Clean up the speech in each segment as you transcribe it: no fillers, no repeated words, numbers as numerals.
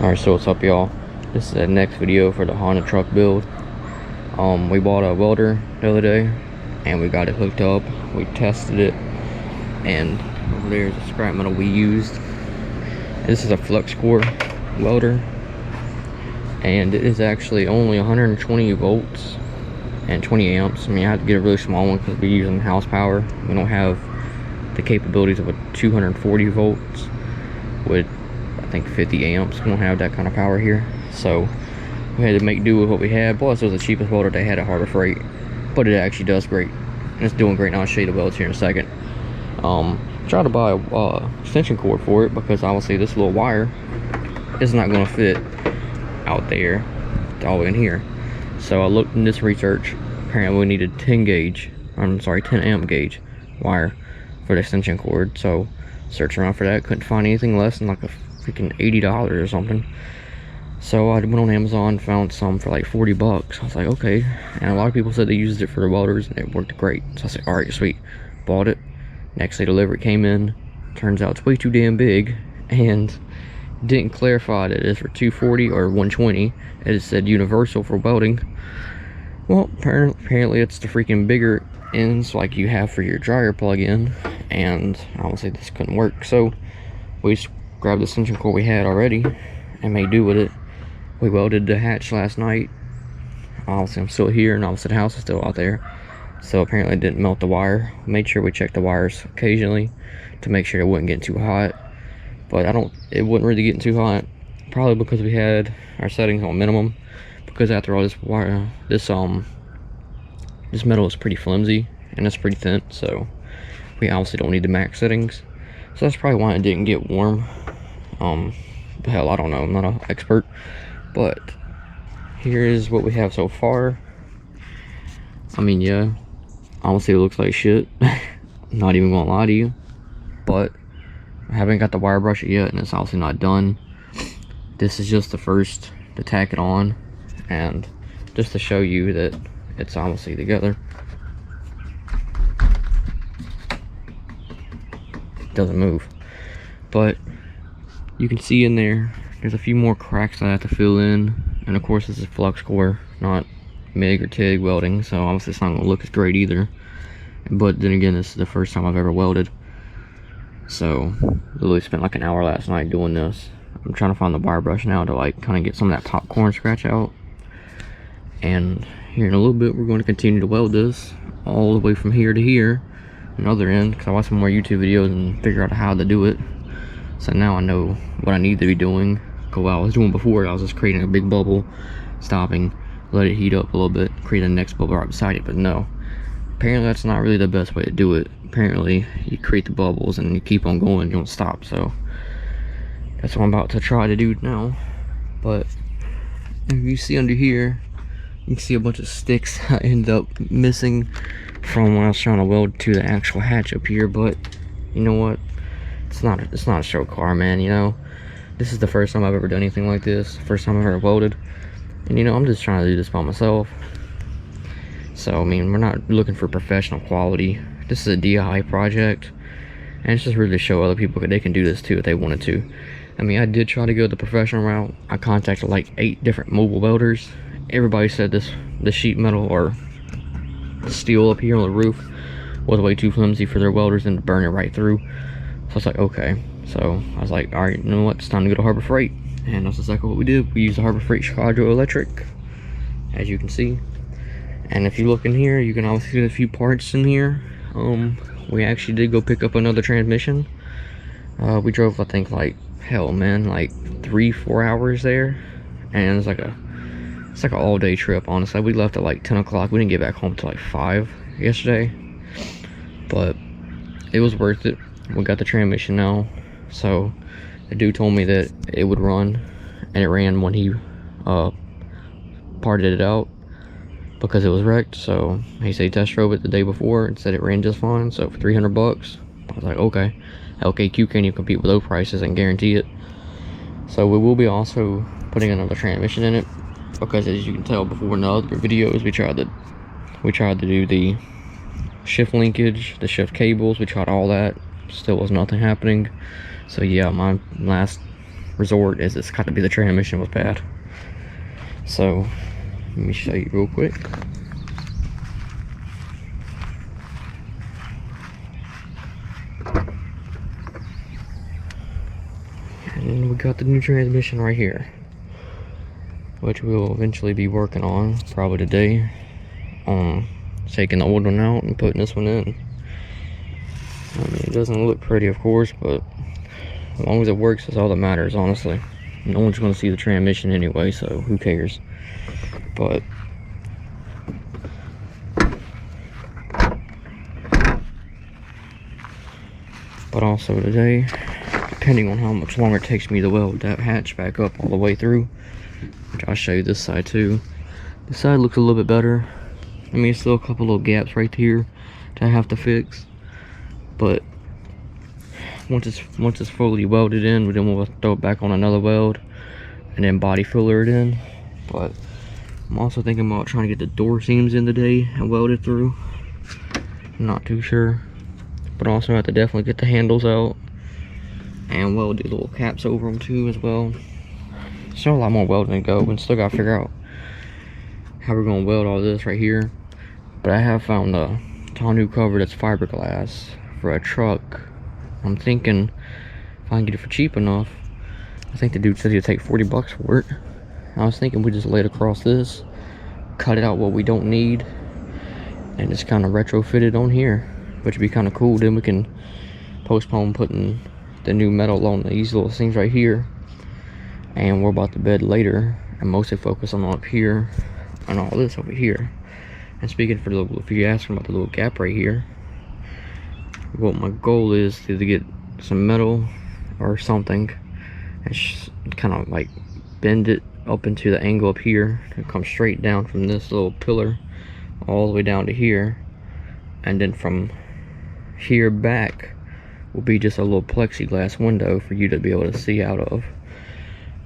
Alright, so what's up, y'all? This is the next video for the Honda truck build. We bought a welder the other day and we got it hooked up. We tested it, and over there is the scrap metal we used. This is a flux core welder, and it is actually only 120 volts and 20 amps. I mean, I had to get a really small one because we're using house power. We don't have the capabilities of a 240 volts with, I think, 50 amps. We don't have that kind of power here, so we had to make do with what we had. Plus, it was the cheapest welder they had at Harbor Freight, but it actually does great, and it's doing great. Now I'll show you the welds here in a second. Try to buy a extension cord for it because obviously this little wire is not going to fit out there all the way in here. So I looked in this research. Apparently we needed 10 amp gauge wire for the extension cord. So searched around for that, couldn't find anything less than like a freaking $80 or something. So I went on Amazon, found some for like 40 bucks. I was like, okay. And a lot of people said they used it for the welders and it worked great. So I said, all right, sweet. Bought it. Next day delivery came in. Turns out it's way too damn big, and didn't clarify that it's for 240 or 120. It said universal for welding. Well, apparently it's the freaking bigger ends like you have for your dryer plug-in, and obviously this couldn't work. So we just grabbed the extension cord we had already and made do with it. We welded the hatch last night. Obviously I'm still here, and obviously the house is still out there. So apparently it didn't melt the wire. Made sure we checked the wires occasionally to make sure it wouldn't get too hot. But it wasn't really getting too hot. Probably because we had our settings on minimum. Because after all, this wire, this metal is pretty flimsy and it's pretty thin. So we obviously don't need the max settings. So that's probably why it didn't get warm. Hell, I don't know. I'm not an expert. But here is what we have so far. I mean, yeah. Honestly, it looks like shit. Not even gonna lie to you, but I haven't got the wire brush yet, and it's obviously not done. This is just the first to tack it on, and just to show you that it's obviously together. It doesn't move, but you can see in there's a few more cracks I have to fill in, and of course this is flux core, not MIG or TIG welding, so obviously it's not going to look as great either. But then again, this is the first time I've ever welded, so literally spent like an hour last night doing this. I'm trying to find the wire brush now to like kind of get some of that popcorn scratch out, and here in a little bit we're going to continue to weld this all the way from here to here, another end, because I watched some more YouTube videos and figure out how to do it. So now I know what I need to be doing. Because what I was doing before, I was just creating a big bubble, stopping, let it heat up a little bit, create the next bubble right beside it. But no, apparently that's not really the best way to do it. Apparently you create the bubbles and you keep on going, you don't stop. So that's what I'm about to try to do now. But if you see under here, you can see a bunch of sticks I ended up missing from when I was trying to weld to the actual hatch up here. But you know what, it's not a show car, man. You know, this is the first time I've ever done anything like this, first time I've ever welded. And you know, I'm just trying to do this by myself. So, I mean, we're not looking for professional quality. This is a DIY project. And it's just really to show other people that they can do this too if they wanted to. I mean, I did try to go the professional route. I contacted like 8 different mobile welders. Everybody said this sheet metal or the steel up here on the roof was way too flimsy for their welders and to burn it right through. So I was like, okay. So I was like, alright, you know what? It's time to go to Harbor Freight. And that's exactly what we did. We used the Harbor Freight Chicago Electric, as you can see. And if you look in here, you can also see a few parts in here. We actually did go pick up another transmission. We drove, I think, like hell, man, like 3-4 hours there, and it's like an all-day trip. Honestly, we left at like 10 o'clock. We didn't get back home till like 5 yesterday, but it was worth it. We got the transmission now, so the dude told me that it would run, and it ran when he parted it out because it was wrecked. So he said he test drove it the day before and said it ran just fine. So for 300 bucks, I was like, okay. LKQ can't even compete with those prices and guarantee it. So we will be also putting another transmission in it, because as you can tell before in the other videos, we tried to do the shift linkage, the shift cables. We tried all that, still was nothing happening. So yeah, my last resort is it's got to be the transmission was bad. So let me show you real quick. And we got the new transmission right here, which we'll eventually be working on probably today. Taking the old one out and putting this one in. I mean, it doesn't look pretty, of course, but as long as it works, that's all that matters, honestly. No one's going to see the transmission anyway, so who cares? But also today, depending on how much longer it takes me to weld that hatch back up all the way through, which I'll show you this side too. This side looks a little bit better. I mean, still a couple little gaps right here that I have to fix, but once it's fully welded in, then we'll throw it back on another weld and then body filler it in. But I'm also thinking about trying to get the door seams in today and weld it through. I'm not too sure, but also have to definitely get the handles out and weld the little caps over them too as well. Still a lot more welding to go, and still gotta figure out how we're gonna weld all this right here. But I have found a tonneau cover that's fiberglass for a truck. I'm thinking if I can get it for cheap enough, I think the dude said he'd take 40 bucks for it. I was thinking we just lay it across this, cut it out what we don't need, and just kind of retrofit it on here, which would be kind of cool. Then we can postpone putting the new metal on these little things right here, and we're about to bed later and mostly focus on up here and all this over here. And speaking for the little, if you're asking about the little gap right here, what my goal is to get some metal or something and kind of like bend it up into the angle up here to come straight down from this little pillar all the way down to here, and then from here back will be just a little plexiglass window for you to be able to see out of.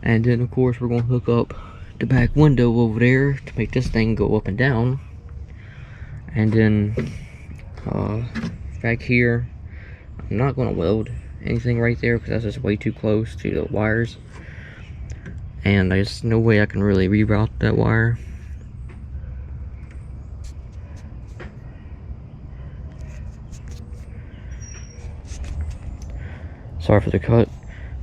And then of course we're going to hook up the back window over there to make this thing go up and down. And then back here, I'm not going to weld anything right there because that's just way too close to the wires, and there's no way I can really reroute that wire. Sorry for the cut,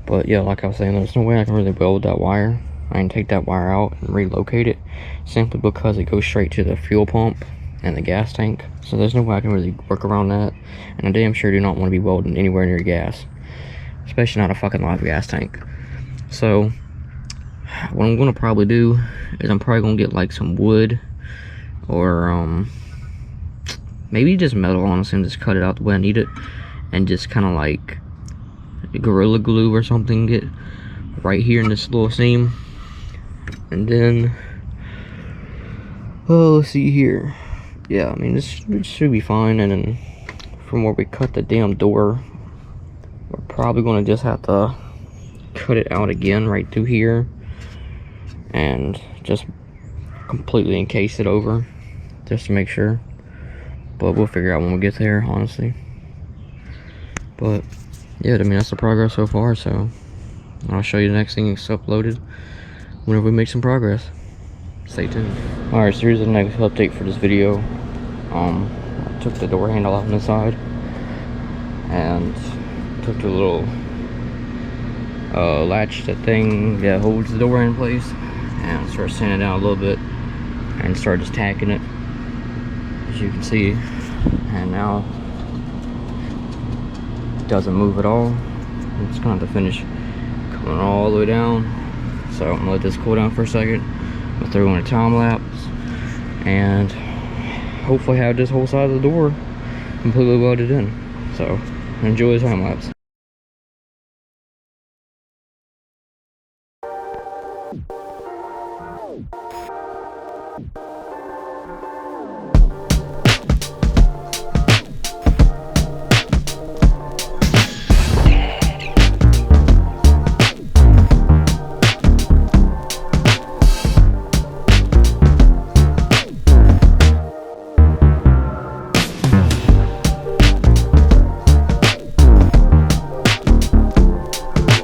but yeah, like I was saying, there's no way I can really weld that wire. I can take that wire out and relocate it simply because it goes straight to the fuel pump and the gas tank, so there's no way I can really work around that. And I damn sure do not want to be welding anywhere near gas, especially not a fucking live gas tank. So what I'm gonna probably do is I'm probably gonna get like some wood or maybe just metal, honestly, and just cut it out the way I need it, and just kind of like Gorilla Glue or something, get right here in this little seam. And then let's see here. Yeah, I mean, this should be fine. And then from where we cut the damn door, we're probably going to just have to cut it out again right through here and just completely encase it over just to make sure. But we'll figure out when we get there, honestly. But yeah, I mean, that's the progress so far, so I'll show you the next thing is uploaded whenever we make some progress. Stay tuned. Alright, so here's the next update for this video. I took the door handle out on the side and took the little latch, that thing that holds the door in place, and started sanding it down a little bit and started just tacking it, as you can see. And now it doesn't move at all. It's gonna have to finish coming all the way down, so I'm gonna let this cool down for a second. I'll throw in a time lapse and hopefully have this whole side of the door completely welded in. So enjoy the time lapse.